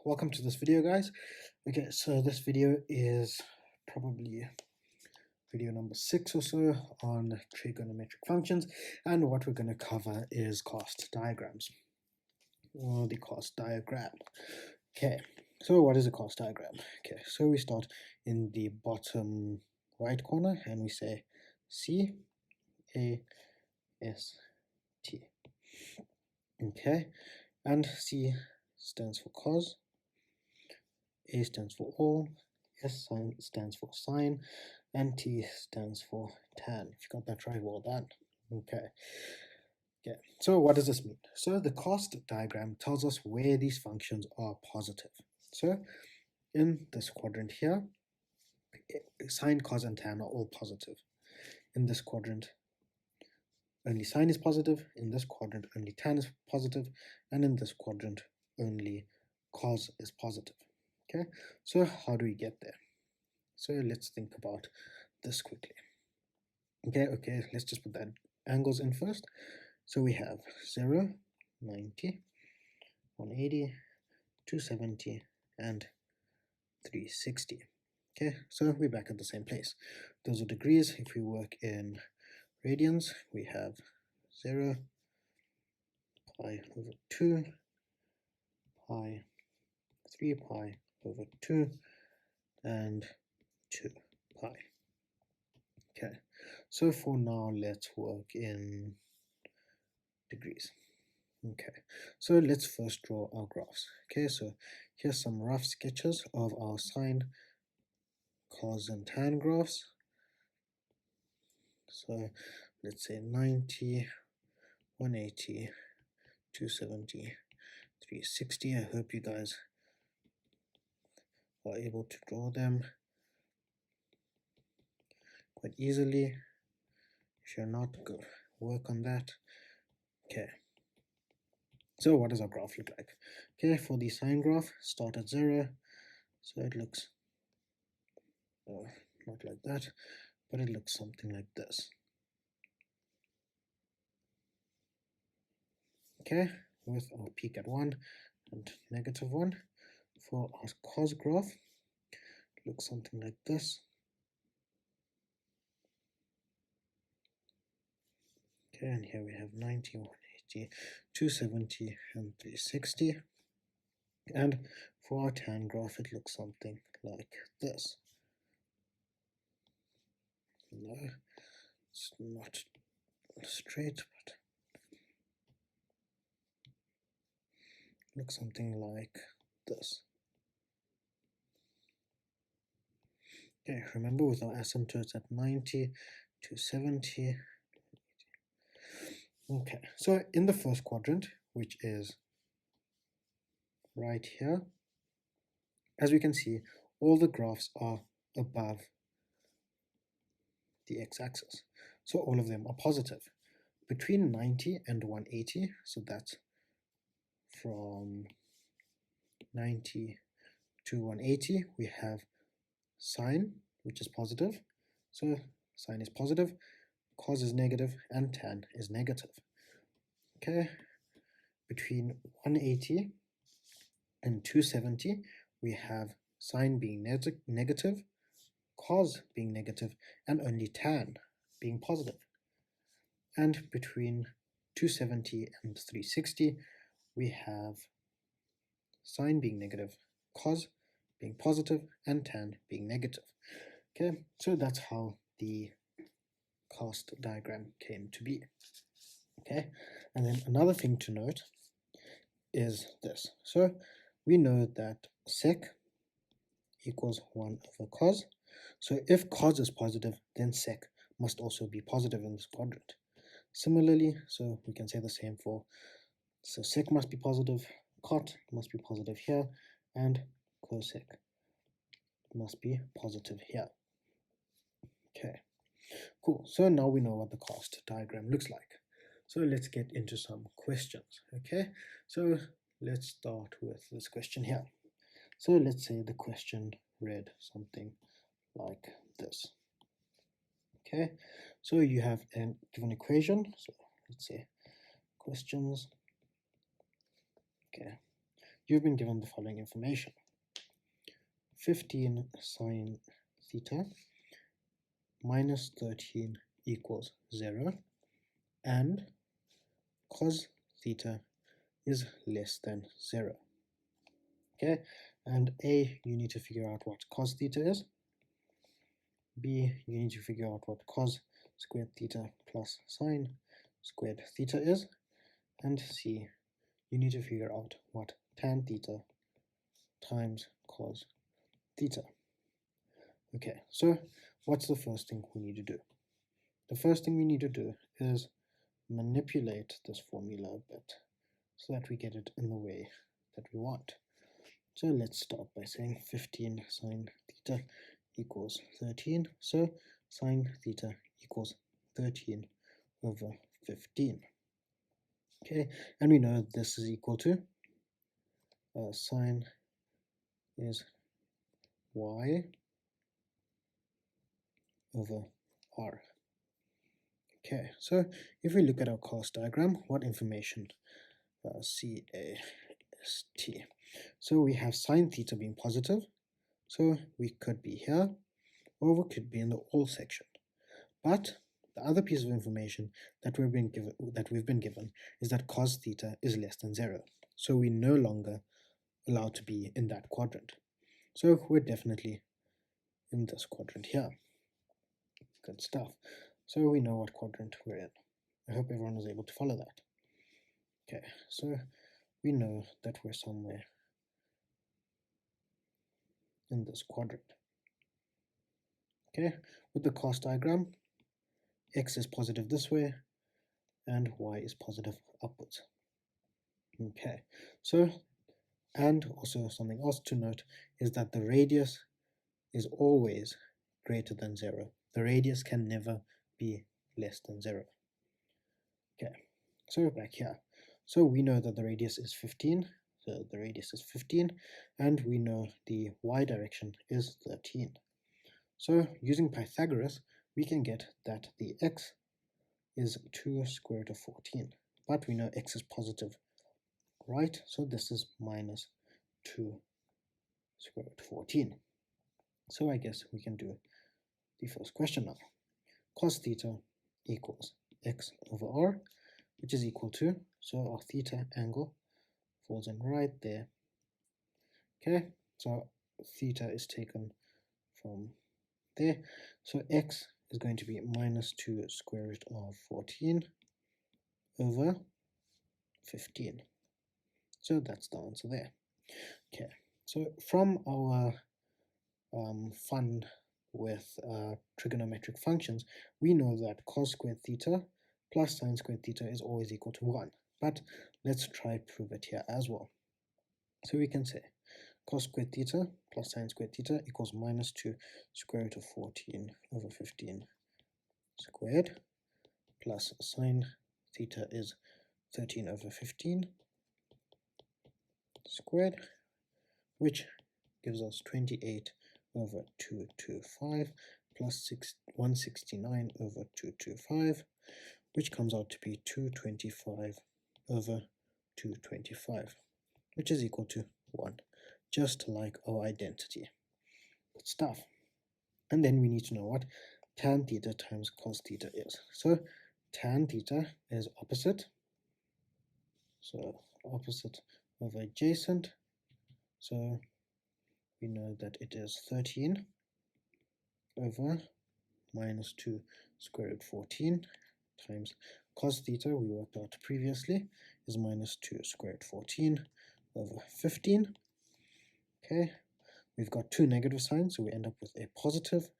welcome to this video, guys. Okay, so this video is probably video number 6 or so on trigonometric functions, and what we're going to cover is cost diagrams, or the cost diagram. Okay, so what is a cost diagram? Okay, so we start in the bottom right corner and we say CAST. Okay, and C stands for cos, A stands for all, S stands for sine, and T stands for tan. If you got that right, well done. Okay. So what does this mean? So the cost diagram tells us where these functions are positive. So in this quadrant here, sine, cos, and tan are all positive. In this quadrant, only sine is positive. In this quadrant, only tan is positive. And in this quadrant, only cos is positive. Okay, so how do we get there? So let's think about this quickly. Okay, let's just put that angles in first. So we have 0, 90, 180, 270, and 360. Okay, so we're back at the same place. Those are degrees. If we work in radians, we have 0, pi over 2, pi, 3 pi over 2, and 2 pi. Okay, so for now, let's work in degrees. Okay, so let's first draw our graphs. Okay, so here's some rough sketches of our sine, cos, and tan graphs. So let's say 90, 180, 270, 360. I hope you guys are able to draw them quite easily. If you're not, go work on that. Okay, so what does our graph look like? Okay, for the sine graph, start at 0, so it looks not like that, but it looks something like this. Okay, with our peak at 1 and negative 1. For our cos graph, it looks something like this. Okay, and here we have 90, 180, 270, and 360. And for our tan graph, it looks something like this. No, it's not straight, but it looks something like this. Okay, remember with our asymptotes at 90, 270. Okay, so in the first quadrant, which is right here, as we can see, all the graphs are above the x-axis, so all of them are positive. Between 90 and 180, so that's from 90 to 180, we have sine, which is positive, so sine is positive, cos is negative, and tan is negative. Okay, between 180 and 270, we have sine being negative, cos being negative, and only tan being positive. And between 270 and 360, we have sine being negative, cos being positive, and tan being negative. Okay, so that's how the cost diagram came to be. Okay, and then another thing to note is this. So we know that sec equals 1 over cos. So if cos is positive, then sec must also be positive in this quadrant. Similarly, so we can say the same for, so sec must be positive, cot must be positive here, and cosec must be positive here. Okay, cool. So now we know what the cost diagram looks like. So let's get into some questions. Okay, so let's start with this question here. So let's say the question read something like this. Okay, so you have a given equation. So let's say questions. Okay, you've been given the following information. 15 sine theta minus 13 equals 0, and cos theta is less than 0. Okay, and A, you need to figure out what cos theta is. B, you need to figure out what cos squared theta plus sine squared theta is. And C, you need to figure out what tan theta times cos theta. Okay, so what's the first thing we need to do? The first thing we need to do is manipulate this formula a bit so that we get it in the way that we want. So let's start by saying 15 sine theta equals 13. So sine theta equals 13 over 15. Okay, and we know this is equal to sine is y over r. Okay, so if we look at our cast diagram, what information? CAST. So we have sine theta being positive, so we could be here, or we could be in the all section. But the other piece of information that we've been given is that cos theta is less than 0. So we're no longer allowed to be in that quadrant. So we're definitely in this quadrant here. Good stuff. So we know what quadrant we're in. I hope everyone was able to follow that. Okay, so we know that we're somewhere in this quadrant. Okay, with the cast diagram, x is positive this way and y is positive upwards. Okay, so, and also something else to note is that the radius is always greater than 0. The radius can never be less than 0. Okay, so back here. So we know that the radius is 15. So the radius is 15, and we know the y direction is 13. So using Pythagoras, we can get that the x is 2 square root of 14. But we know x is positive, right? So this is minus 2 square root of 14. So I guess we can do the first question now. Cos theta equals x over r, which is equal to, so our theta angle falls in right there. Okay, so theta is taken from there. So x is going to be minus 2 square root of 14 over 15. So that's the answer there. Okay, so from our fun with trigonometric functions, we know that cos squared theta plus sine squared theta is always equal to 1. But let's try prove it here as well. So we can say cos squared theta plus sine squared theta equals minus 2 square root of 14 over 15 squared, plus sine theta is 13 over 15 squared, which gives us 28 over 225 plus 169 over 225, which comes out to be 225 over 225, which is equal to 1, just like our identity. Good stuff. And then we need to know what tan theta times cos theta is. So tan theta is opposite, so opposite over adjacent, so we know that it is 13 over minus 2 square root 14 times cos theta, we worked out previously, is minus 2 square root 14 over 15. Okay, we've got two negative signs, so we end up with a positive.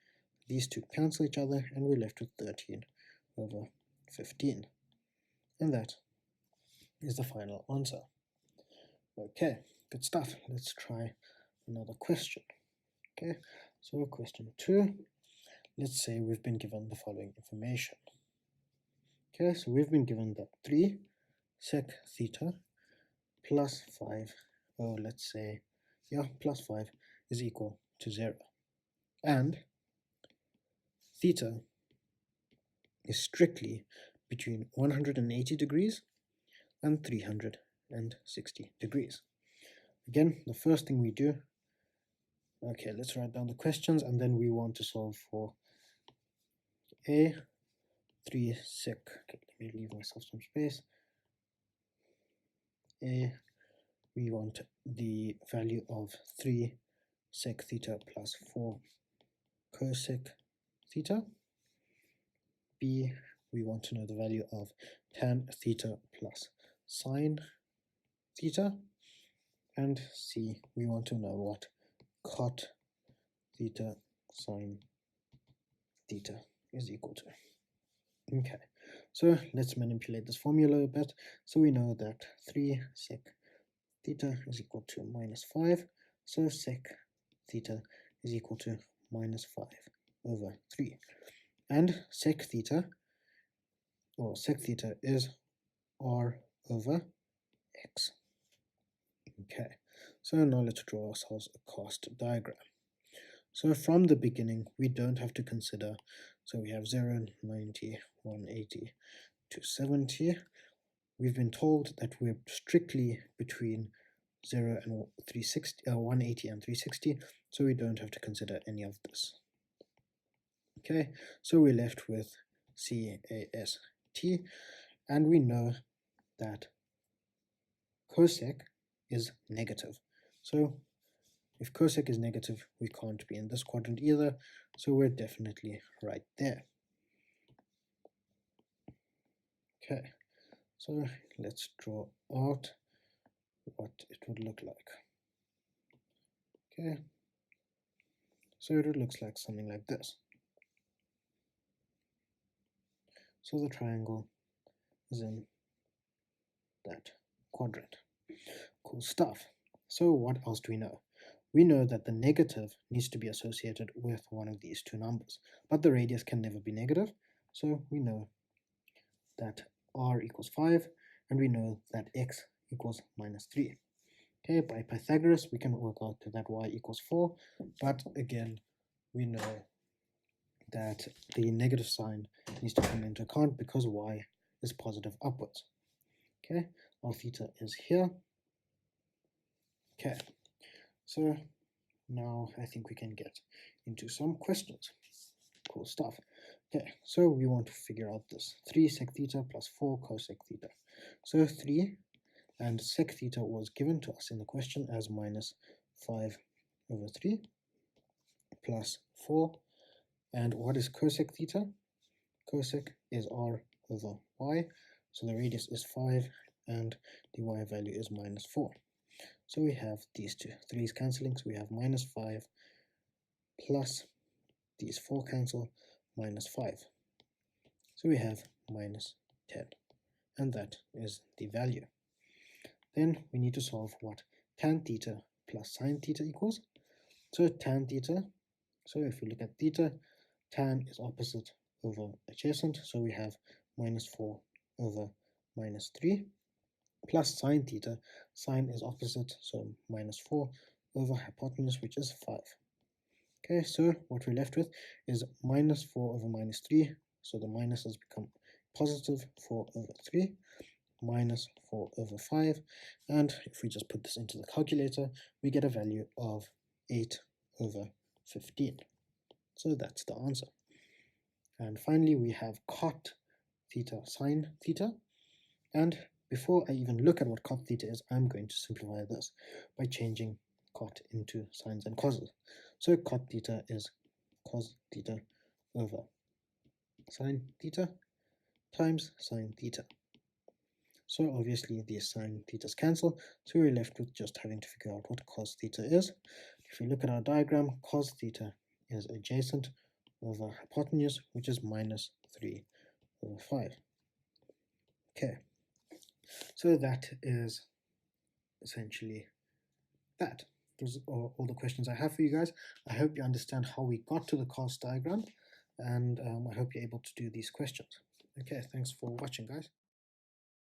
These two cancel each other, and we're left with 13 over 15. And that is the final answer. Okay, good stuff. Let's try another question. Okay, so question 2. Let's say we've been given the following information. Okay, so we've been given that 3 sec theta plus 5, oh, let's say, yeah, plus 5 is equal to 0. And theta is strictly between 180 degrees and 360 degrees. again, the first thing we do, okay, let's write down the questions, and then we want to solve for a 3 sec. Okay, let me leave myself some space. We want the value of 3 sec theta plus 4 cosec theta. B, we want to know the value of tan theta plus sine theta. And C, we want to know what cot theta sine theta is equal to. Okay, so let's manipulate this formula a bit. So we know that 3 sec theta is equal to minus 5. So sec theta is equal to minus 5 over 3. And sec theta, or sec theta, is r over x. Okay, so now let's draw ourselves a cost diagram. So from the beginning, we don't have to consider, so we have 0, 90, 180, 270. We've been told that we're strictly between 0 and 180 and 360, so we don't have to consider any of this. Okay, so we're left with CAST, and we know that cosec is negative. So if cosec is negative, we can't be in this quadrant either, so we're definitely right there. Okay, so let's draw out what it would look like. Okay, so it looks like something like this. So the triangle is in that quadrant. Cool stuff. So what else do we know? We know that the negative needs to be associated with one of these two numbers, but the radius can never be negative, so we know that r equals 5, and we know that x equals minus 3. Okay, by Pythagoras, we can work out that y equals 4, but again, we know that the negative sign needs to come into account because y is positive upwards. Okay, our theta is here. Okay, so now I think we can get into some questions. Cool stuff. Okay, so we want to figure out this 3 sec theta plus 4 cosec theta. So 3 and sec theta was given to us in the question as minus 5 over 3 plus 4. And what is cosec theta? Cosec is r over y, so the radius is 5 and the y value is minus 4. So we have these two, 3's cancelling, so we have minus 5 plus these 4 cancel, minus 5. So we have minus 10, and that is the value. Then we need to solve what tan theta plus sine theta equals. So tan theta, so if we look at theta, tan is opposite over adjacent, so we have minus 4 over minus 3, plus sine theta, sine is opposite, so minus 4 over hypotenuse, which is 5. Okay, so what we're left with is minus 4 over minus 3, so the minus has become positive 4 over 3, minus 4 over 5, and if we just put this into the calculator, we get a value of 8 over 15. So that's the answer. And finally, we have cot theta sine theta, and before I even look at what cot theta is, I'm going to simplify this by changing cot into sines and coses. So cot theta is cos theta over sine theta times sine theta. So obviously these sine thetas cancel, so we're left with just having to figure out what cos theta is. If we look at our diagram, cos theta is adjacent over hypotenuse, which is minus 3 over 5. Okay, so that is essentially that. Those are all the questions I have for you guys. I hope you understand how we got to the cost diagram, and I hope you're able to do these questions. Okay, thanks for watching, guys.